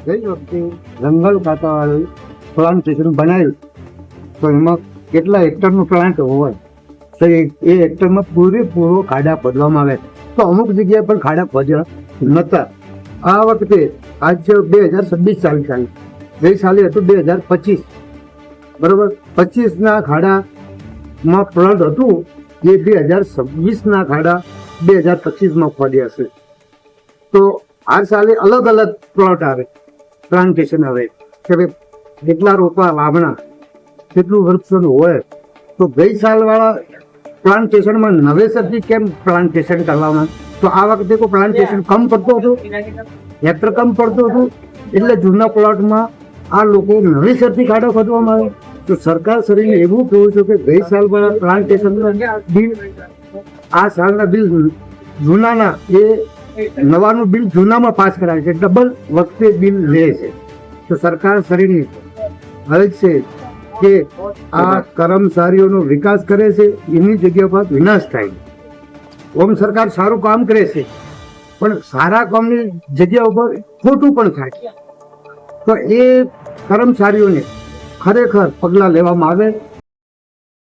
ગઈ વખતે જંગલ ખાતાવાળું પ્લાન્ટેશન બનાવ્યું તો એમાં કેટલા હેક્ટરનું પ્લાન્ટ હોય તો એ હેક્ટરમાં પૂરેપૂરો ખાડા ખોદવામાં આવે તો અમુક જગ્યાએ પણ ખાડા ખોદ્યા નહોતા. આ વખતે આજ 2026 સાલ ગઈ સાલે હતું 2025 બરોબર. 25ના ખાડામાં પ્લાન્ટ હતું એ 2026ના ખાડા 2025માં ખોદ્યા છે. તો આ સાલે અલગ અલગ પ્લોટ આવે, પ્લાન્ટેશન આવે કે ભાઈ કેટલા રોપા વાવણા, કેટલું વૃક્ષોનું હોય. તો ગઈ સાલવાળા પ્લાન્ટેશનમાં નવેસરથી કેમ પ્લાન્ટેશન કરવામાં, તો આ વખતે કોઈ પ્લાન્ટેશન કમ પડતું હતું, હેક્ટર કમ પડતું હતું, એટલે જૂના પ્લોટમાં આ લોકો નવેસરથી ખાડા ખોદવામાં આવે. તો સરકાર શ્રીને એવું કહેવું છે કે ગઈ સાલવાળા પ્લાન્ટેશન બિલ આ સાલના બિલ જૂનાના એ નવાનું બિલ જૂનામાં પાસ કરાવે છે, ડબલ વખતે બિલ લે છે. તો સરકાર શ્રીની હરજ છે કે આ કર્મચારીઓનો વિકાસ કરે છે, એની જગ્યા પર વિનાશ થાય. ઓમ સરકાર સારું કામ કરે છે પણ સારા કામની જગ્યા ઉપર ખોટું પણ થાય. તો એ કર્મચારીઓને ખરેખર પગલાં લેવામાં આવે